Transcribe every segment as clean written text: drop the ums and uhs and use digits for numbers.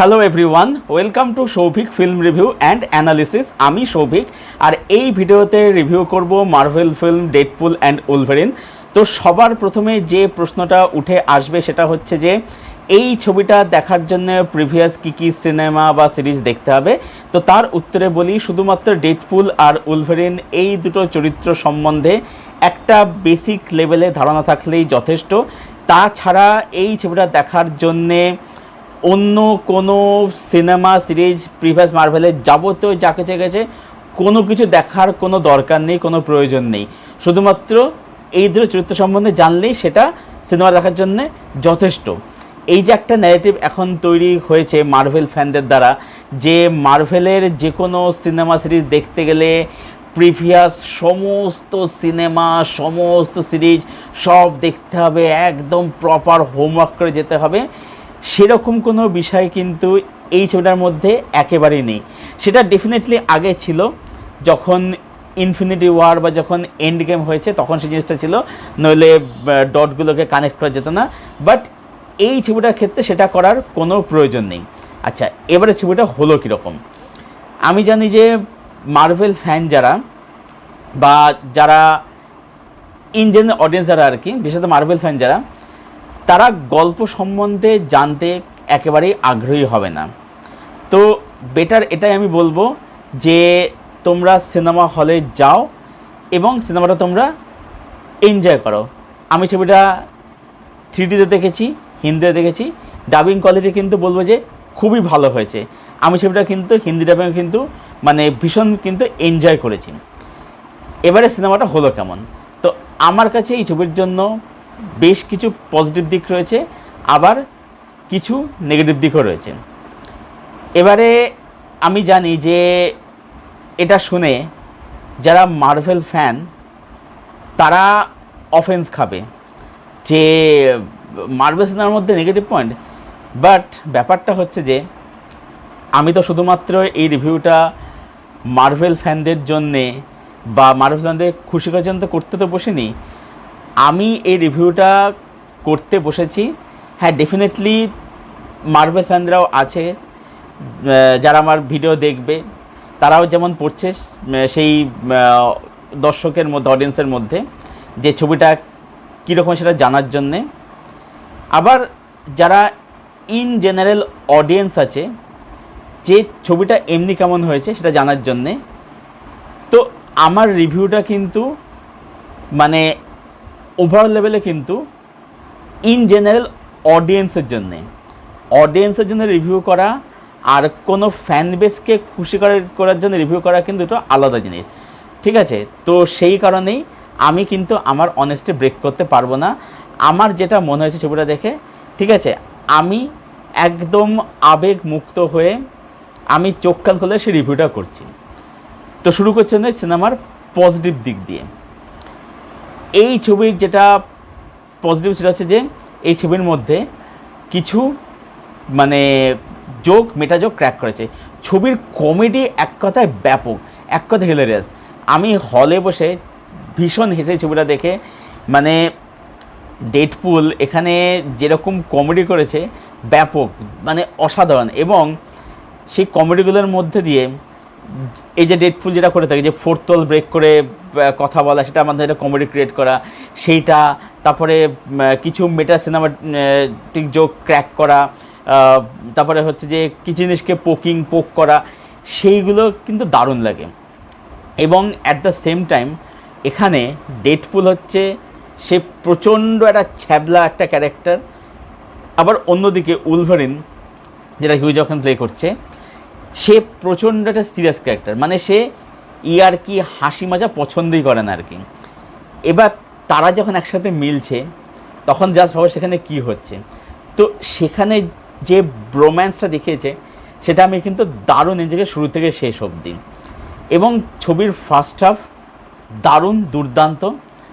Hello everyone, welcome to Souvik film review and analysis. আমি সৌভিক, আর এই ভিডিওতে রিভিউ করব Marvel film Deadpool and Wolverine. তো সবার প্রথমে যে প্রশ্নটা উঠে আসবে সেটা হচ্ছে যে এই ছবিটা দেখার জন্য প্রিভিয়াস কী সিনেমা বা সিরিজ দেখতে হবে। তো তার উত্তরে বলি, শুধুমাত্র ডেডপুল আর উলভারিন এই দুটো চরিত্র সম্বন্ধে একটা বেসিক লেভেলে ধারণা থাকলেই যথেষ্ট। তাছাড়া এই ছবিটা দেখার জন্যে অন্য কোনো সিনেমা সিরিজ প্রিভিয়াস মার্ভেলের যাবতীয় যা কিছু গেছে কোনো কিছু দেখার কোনো দরকার নেই, কোনো প্রয়োজন নেই। শুধুমাত্র এই দুটো চরিত্র সম্বন্ধে জানলেই সেটা সিনেমা দেখার জন্যে যথেষ্ট। এই যে একটা ন্যারেটিভ এখন তৈরি হয়েছে মার্ভেল ফ্যানদের দ্বারা, যে মার্ভেলের যে কোনো সিনেমা সিরিজ দেখতে গেলে প্রিভিয়াস সমস্ত সিনেমা সমস্ত সিরিজ সব দেখতে হবে, একদম প্রপার হোমওয়ার্ক করে যেতে হবে, সেরকম কোনো বিষয় কিন্তু এই ছবিটার মধ্যে একেবারেই নেই। সেটা ডেফিনেটলি আগে ছিল, যখন ইনফিনিটি ওয়ার বা যখন এন্ড গেম হয়েছে তখন সেই জিনিসটা ছিল, নইলে ডটগুলোকে কানেক্ট করা যেত না। বাট এই ছবিটার ক্ষেত্রে সেটা করার কোনো প্রয়োজন নেই। আচ্ছা, এবারে ছবিটা হলো কীরকম। আমি জানি যে মার্ভেল ফ্যান যারা বা যারা ইন জেনারেল অডিয়েন্স যারা আর কি, বিশেষত মার্ভেল ফ্যান যারা, তারা গল্প সম্বন্ধে জানতে একেবারেই আগ্রহী হবে না। তো বেটার এটাই আমি বলবো যে তোমরা সিনেমা হলে যাও এবং সিনেমাটা তোমরা এনজয় করো। আমি ছবিটা 3Dতে দেখেছি, হিন্দিতে দেখেছি, ডাবিং কোয়ালিটি কিন্তু বলবো যে খুবই ভালো হয়েছে। আমি ছবিটা কিন্তু হিন্দি ডাবিং কিন্তু মানে ভীষণ কিন্তু এনজয় করেছি। এবারে সিনেমাটা হলো কেমন, তো আমার কাছে এই ছবির জন্য বেশ কিছু পজিটিভ দিক রয়েছে, আবার কিছু নেগেটিভ দিকও রয়েছে। এবারে আমি জানি যে এটা শুনে যারা মার্ভেল ফ্যান তারা অফেন্স খাবে যে মার্ভেল সিনেমার মধ্যে নেগেটিভ পয়েন্ট। বাট ব্যাপারটা হচ্ছে যে আমি তো শুধুমাত্র এই রিভিউটা মার্ভেল ফ্যানদের জন্যে বা মার্ভেল ফ্যানদের খুশি করার জন্য করতে তো বসিনি। আমি এই রিভিউটা করতে বসেছি, হ্যাঁ ডেফিনেটলি মার্ভেল ফ্যানরাও আছে যারা আমার ভিডিও দেখবে, তারাও যেমন পড়ছে সেই দর্শকের মধ্যে, অডিয়েন্সের মধ্যে, যে ছবিটা কীরকম সেটা জানার জন্যে। আবার যারা ইন জেনারেল অডিয়েন্স আছে, যে ছবিটা এমনি কেমন হয়েছে সেটা জানার জন্যে। তো আমার রিভিউটা কিন্তু মানে ওভারঅল লেভেলে কিন্তু ইন জেনারেল অডিয়েন্সের জন্য রিভিউ করা আর কোনো ফ্যান বেসকে খুশি করার জন্য রিভিউ করা কিন্তু এটা আলাদা জিনিস, ঠিক আছে? তো সেই কারণেই আমি কিন্তু আমার অনেস্টি ব্রেক করতে পারবো না। আমার যেটা মনে হয়েছে ছবিটা দেখে, ঠিক আছে, আমি একদম আবেগ মুক্ত হয়ে আমি চোখ কান খুলে সেই রিভিউটা করছি। তো শুরু করছে না সিনেমার পজিটিভ দিক দিয়ে। এই ছবির যেটা পজিটিভ সেটা হচ্ছে যে এই ছবির মধ্যে কিছু মানে মেটা জোক ক্র্যাক করেছে। ছবির কমেডি এক কথায় ব্যাপক, এক কথায় হিলারিয়াস। আমি হলে বসে ভীষণ হেসে ছবিটা দেখে, মানে ডেডপুল এখানে যেরকম কমেডি করেছে ব্যাপক, মানে অসাধারণ। এবং সেই কমেডিগুলোর মধ্যে দিয়ে এই যে ডেডপুল যেটা করে থাকে, যে ফোর্থ ওয়াল ব্রেক করে কথা বলা, সেটা আমাদের একটা কমেডি ক্রিয়েট করা, সেইটা, তারপরে কিছু মেটা সিনেমাটিক জোক ক্র্যাক করা, তারপরে হচ্ছে যে কিছু জিনিসকে পোক করা, সেইগুলো কিন্তু দারুণ লাগে। এবং অ্যাট দ্য সেম টাইম এখানে ডেডপুল হচ্ছে সে প্রচণ্ড একটা ছ্যাবলা একটা ক্যারেক্টার। আবার অন্যদিকে উলভারিন যেটা হিউ জ্যাকম্যান প্লে করছে, সে প্রচণ্ড একটা সিরিয়াস ক্যারেক্টার, মানে সে আর কি হাসি মাজা পছন্দই করে না আর কি। এবার তারা যখন একসাথে মিলছে তখন জাস্ট ভাবো সেখানে কি হচ্ছে। তো সেখানে যে ব্রোম্যান্সটা দেখিয়েছে সেটা আমি কিন্তু দারুণ এনজয় শুরু থেকে শেষ অবধি। এবং ছবির ফার্স্ট হাফ দারুণ দুর্দান্ত।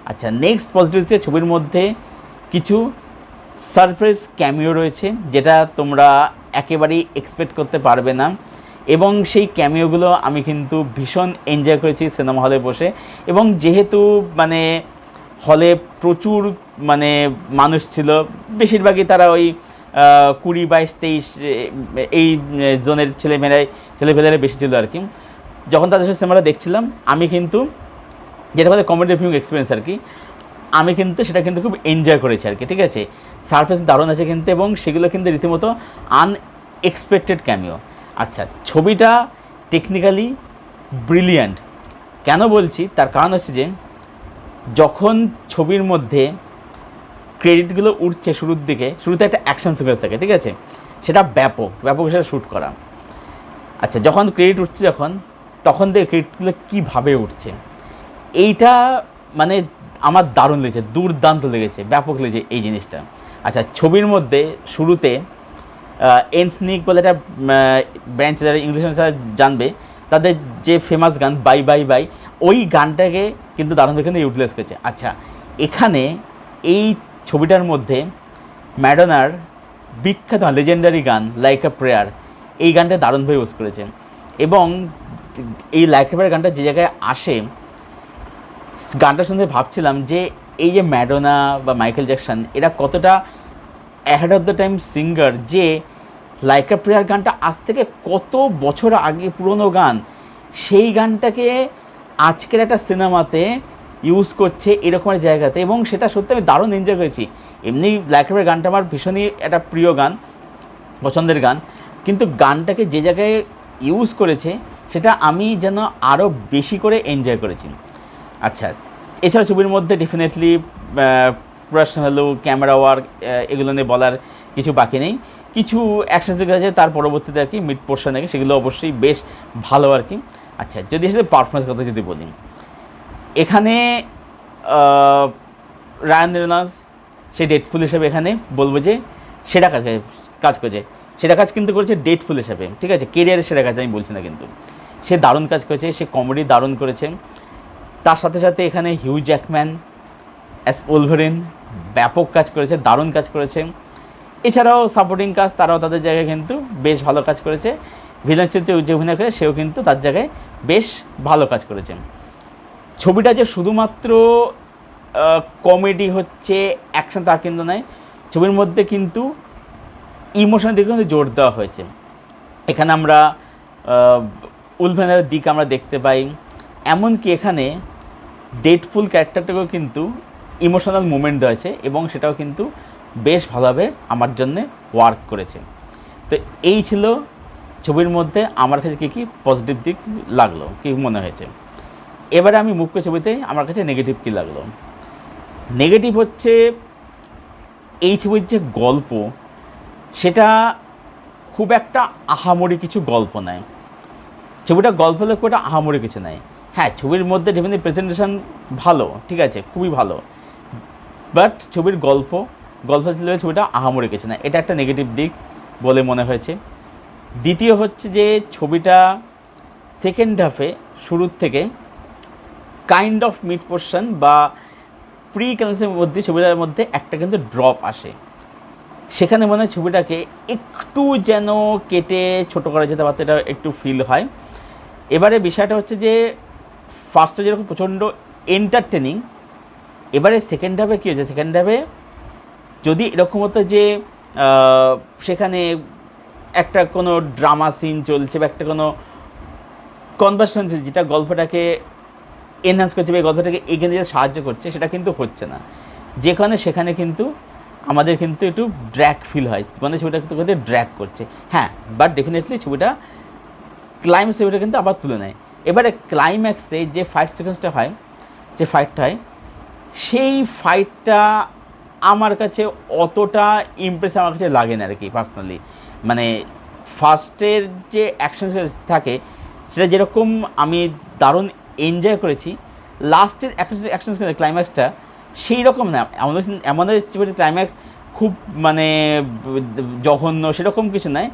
আচ্ছা, নেক্সট পজিটিভ হচ্ছে ছবির মধ্যে কিছু সারপ্রাইজ ক্যামিও রয়েছে, যেটা তোমরা একেবারেই এক্সপেক্ট করতে পারবে না। এবং সেই ক্যামিওগুলো আমি কিন্তু ভীষণ এনজয় করেছি সিনেমা হলে বসে। এবং যেহেতু মানে হলে প্রচুর মানে মানুষ ছিল, বেশিরভাগই তারা ওই 20, 22, 23 এই জোনের ছেলেমেয়েরাই বেশি ছিল আর কি। যখন তাদের সাথে সিনেমাটা দেখছিলাম আমি কিন্তু যেটা বলে কমেডি ভিউইং এক্সপিরিয়েন্স আর কি, আমি কিন্তু সেটা কিন্তু খুব এনজয় করেছি আর কি, ঠিক আছে। সারফেস দারুণ আছে কিন্তু, এবং সেগুলো কিন্তু রীতিমতো আনএক্সপেক্টেড ক্যামিও। আচ্ছা, ছবিটা টেকনিক্যালি ব্রিলিয়ান্ট। কেন বলছি তার কারণ হচ্ছে যে যখন ছবির মধ্যে ক্রেডিটগুলো উঠছে শুরুতে একটা অ্যাকশন সিকোয়েন্স থাকে, ঠিক আছে, সেটা ব্যাপক হিসেবে শ্যুট করা। আচ্ছা, যখন ক্রেডিট উঠছে তখন দেখে ক্রেডিটগুলো কীভাবে উঠছে, এইটা মানে আমার দারুণ লেগেছে, দুর্দান্ত লেগেছে, ব্যাপক লেগেছে এই জিনিসটা। আচ্ছা, ছবির মধ্যে শুরুতে এনস্নিক বলে একটা ব্যান্ড, যারা ইংলিশ জানবে, তাদের যে ফেমাস গান বাই বাই বাই, ওই গানটাকে কিন্তু দারুণভাবে ইউটিলাইজ করেছে। আচ্ছা, এখানে এই ছবিটার মধ্যে ম্যাডোনার বিখ্যাত লেজেন্ডারি গান লাইক আ প্রেয়ার, এই গানটা দারুণভাবে ইউজ করেছে। এবং এই লাইক আ প্রেয়ার গানটা যে জায়গায় আসে, গানটা শুনতে ভাবছিলাম যে এই যে ম্যাডোনা বা মাইকেল জ্যাকসন এরা কতটা ahead of the time singer, যে লাইক আ প্রেয়ার গানটা আজ থেকে কত বছর আগে পুরনো গান, সেই গানটাকে আজকের একটা সিনেমাতে ইউজ করছে এরকম একটা জায়গাতে, এবং সেটা সত্যি আমি দারুণ এনজয় করেছি। এমনি লাইক আ প্রেয়ার গানটা আমার ভীষণই একটা প্রিয় গান, পছন্দের গান, কিন্তু গানটাকে যে জায়গায় ইউজ করেছে সেটা আমি যেন আরও বেশি করে এনজয় করেছি। আচ্ছা, এছাড়া ছবির মধ্যে definitely production value, camera work, এগুলো নিয়ে বলার কিছু বাকি নেই। কিছু অ্যাকশন সিকোয়েন্স আছে তার পরবর্তীতে আর কি মিড পোর্শন থাকে, সেগুলো অবশ্যই বেশ ভালো আর কি। আচ্ছা, যদি এসে পারফরমেন্স কথা যদি বলি, এখানে রায়ান রেনল্ডস সে ডেডপুল হিসেবে এখানে বলবো যে সেরা কাজ করেছে, সেরা কাজ কিন্তু করেছে ডেডপুল হিসেবে, ঠিক আছে, কেরিয়ারের সেরা কাজ আমি বলছি না, কিন্তু সে দারুণ কাজ করেছে, সে কমেডি দারুণ করেছে। তার সাথে সাথে এখানে হিউ জ্যাকম্যান অ্যাজ ওলভারিন ব্যাপক কাজ করেছে, দারুণ কাজ করেছে। এছাড়াও সাপোর্টিং কাজ তারাও তাদের জায়গায় কিন্তু বেশ ভালো কাজ করেছে। ভিলেন চরিত্রে যে অভিনয় করে সেও কিন্তু তার জায়গায় বেশ ভালো কাজ করেছে। ছবিটা যে শুধুমাত্র কমেডি হচ্ছে, অ্যাকশন, তা কিন্তু নয়, ছবির মধ্যে কিন্তু ইমোশনের দিকে কিন্তু জোর দেওয়া হয়েছে। এখানে আমরা উলভেনের দিক আমরা দেখতে পাই, এমনকি এখানে ডেডপুল ক্যারেক্টারটাকেও কিন্তু ইমোশনাল মুভমেন্ট দেওয়া হয়েছে, এবং সেটাও কিন্তু বেশ ভালোভাবে আমার জন্যে ওয়ার্ক করেছে। তো এই ছিল ছবির মধ্যে আমার কাছে কী কী পজিটিভ দিক লাগলো, কী মনে হয়েছে। এবারে আমি মুখ্য ছবিতে আমার কাছে নেগেটিভ কী লাগলো। নেগেটিভ হচ্ছে এই ছবির যে গল্প, সেটা খুব একটা আহামরি কিছু গল্প নয়। ছবিটা গল্প হলে খুব একটা আহামরি কিছু নয়। হ্যাঁ, ছবির মধ্যে ডেফিনেটলি প্রেজেন্টেশন ভালো, ঠিক আছে, খুবই ভালো, বাট ছবির গল্প ছিল ছবিটা আহামরি কিছু না, এটা একটা নেগেটিভ দিক বলে মনে হয়েছে। দ্বিতীয় হচ্ছে যে ছবিটা সেকেন্ড হাফে শুরুর থেকে কাইন্ড অফ মিড পোর্শন বা প্রি ক্লাইম্যাক্সের মধ্যে ছবিটার মধ্যে একটা কিন্তু ড্রপ আসে, সেখানে মনে হয় ছবিটাকে একটু যেন কেটে ছোটো করা যেতে পারত, এটা একটু ফিল হয়। এবারে বিষয়টা হচ্ছে যে ফার্স্টে যেরকম প্রচণ্ড এন্টারটেনিং, এবারে সেকেন্ড হাফে কী হয়েছে, সেকেন্ড হাফে যদি এরকম হতো যে সেখানে একটা কোনো ড্রামা সিন চলছে বা একটা কোনো কনভারসেশন চলছে যেটা গল্পটাকে এনহ্যান্স করছে বা গল্পটাকে এগিয়ে নিয়ে সাহায্য করছে, সেটা কিন্তু হচ্ছে না। সেখানে কিন্তু আমাদের কিন্তু একটু ড্র্যাক ফিল হয়, মানে ছবিটা কিন্তু ড্র্যাক করছে। হ্যাঁ, বাট ডেফিনেটলি ছবিটা ক্লাইম্যাক্সে কিন্তু আবার তুলে নেয়। এবারে ক্লাইম্যাক্সে যে ফাইট সিকোয়েন্সটা হয়, যে ফাইটটা হয়, সেই ফাইটটা আমার কাছে অতটা ইমপ্রেসিভ আমার কাছে লাগে না আর কি পার্সোনালি। মানে ফার্স্টের যে অ্যাকশন থাকে সেটা যেরকম আমি দারুণ এনজয় করেছি, লাস্টের অ্যাকশন ক্লাইম্যাক্সটা সেই রকম না। আমাদের ক্লাইম্যাক্স খুব মানে জঘন্য সেরকম কিছু নয়,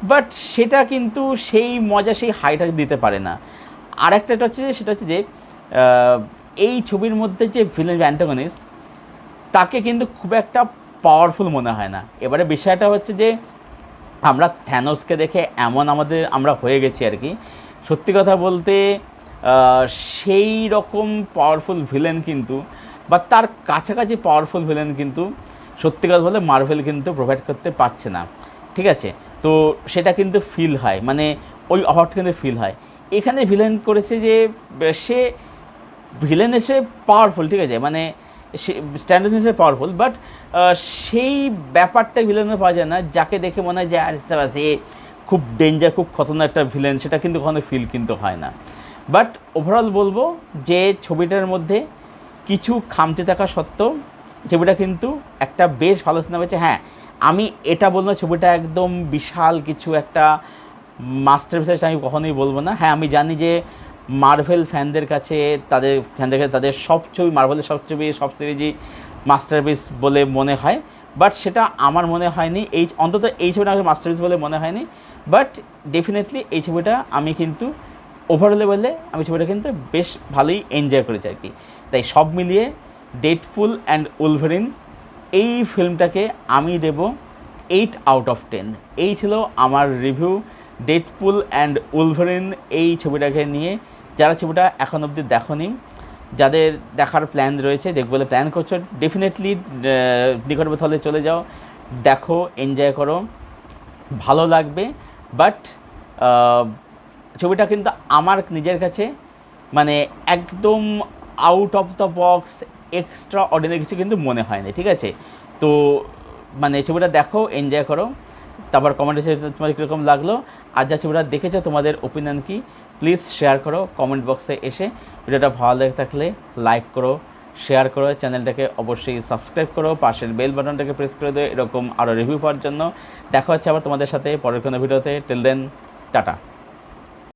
বাট সেটা কিন্তু সেই মজা, সেই হাইটা দিতে পারে না। আর একটা হচ্ছে যে সেটা হচ্ছে যে এই ছবির মধ্যে যে ভিলেন অ্যান্টাগনিস্ট, তাকে কিন্তু খুব একটা পাওয়ারফুল মনে হয় না। এবারে বিষয়টা হচ্ছে যে আমরা থ্যানোসকে দেখে আমরা হয়ে গেছি আর কি। সত্যি কথা বলতে সেই রকম পাওয়ারফুল ভিলেন কিন্তু, বা তার কাছাকাছি পাওয়ারফুল ভিলেন কিন্তু সত্যি কথা বলে মার্ভেল কিন্তু প্রোভাইড করতে পারছে না, ঠিক আছে। তো সেটা কিন্তু ফিল হয়, মানে ওই অফারটা কিন্তু ফিল হয়। এখানে ভিলেন করেছে যে সে ভিলেন এসে পাওয়ারফুল, ঠিক আছে, মানে সে স্ট্যান্ডার্ড হিসেবে পাওয়ারফুল, বাট সেই ব্যাপারটা ভিলেনে পাওয়া যায় না যাকে দেখে মনে হয় যে আর এ খুব ডেঞ্জার, খুব খতরনাক একটা ভিলেন, সেটা কিন্তু কখনো ফিল কিন্তু হয় না। বাট ওভারঅল বলবো যে ছবিটার মধ্যে কিছু খামতি থাকা সত্ত্বেও ছবিটা কিন্তু একটা বেশ ভালো সিনেমা হয়েছে। হ্যাঁ, আমি এটা বলবো ছবিটা একদম বিশাল কিছু একটা মাস্টারপিস আমি কখনোই বলবো না। হ্যাঁ, আমি জানি যে মার্ভেল ফ্যানদের কাছে তাদের সব ছবি, মার্ভেলের সব ছবি, সব সিরিজই মাস্টারপিস বলে মনে হয়, বাট সেটা আমার মনে হয়নি। অন্তত এই ছবিটা আমাকে মাস্টারপিস বলে মনে হয়নি। বাট ডেফিনেটলি এই ছবিটা আমি কিন্তু ওভারঅলে বললে আমি ছবিটা কিন্তু বেশ ভালোই এনজয় করেছি আর কি। তাই সব মিলিয়ে ডেডপুল অ্যান্ড উলভারিন এই ফিল্মটাকে আমি দেব 8 আউট অফ 10। এই ছিল আমার রিভিউ ডেডপুল অ্যান্ড উলভারিন এই ছবিটাকে নিয়ে। যারা ছবিটা এখন অবধি দেখোনি, যাদের দেখার প্ল্যান রয়েছে, দেখবে বলে প্ল্যান করছো, ডেফিনেটলি নিকটবর্তী হলে চলে যাও, দেখো, এনজয় করো, ভালো লাগবে। বাট ছবিটা কিন্তু আমার নিজের কাছে মানে একদম out of the box extra ordinary কিছু কিন্তু মনে হয়নি, ঠিক আছে। তো মানে ছবিটা দেখো, এনজয় করো, তারপর কমেন্টে তোমার কীরকম লাগলো, আর যা ছবিটা দেখেছো তোমাদের ওপিনিয়ন কি প্লিজ শেয়ার করো কমেন্ট বক্সে এসে। ভিডিওটা ভালো লেগে থাকলে লাইক করো, শেয়ার করো, চ্যানেলটাকে অবশ্যই সাবস্ক্রাইব করো, পাশের বেল বাটনটাকে প্রেস করে দিও এরকম আরও রিভিউ পাওয়ার জন্য। দেখা হচ্ছে আবার তোমাদের সাথে পরের কোনো ভিডিওতে। Till then, tata.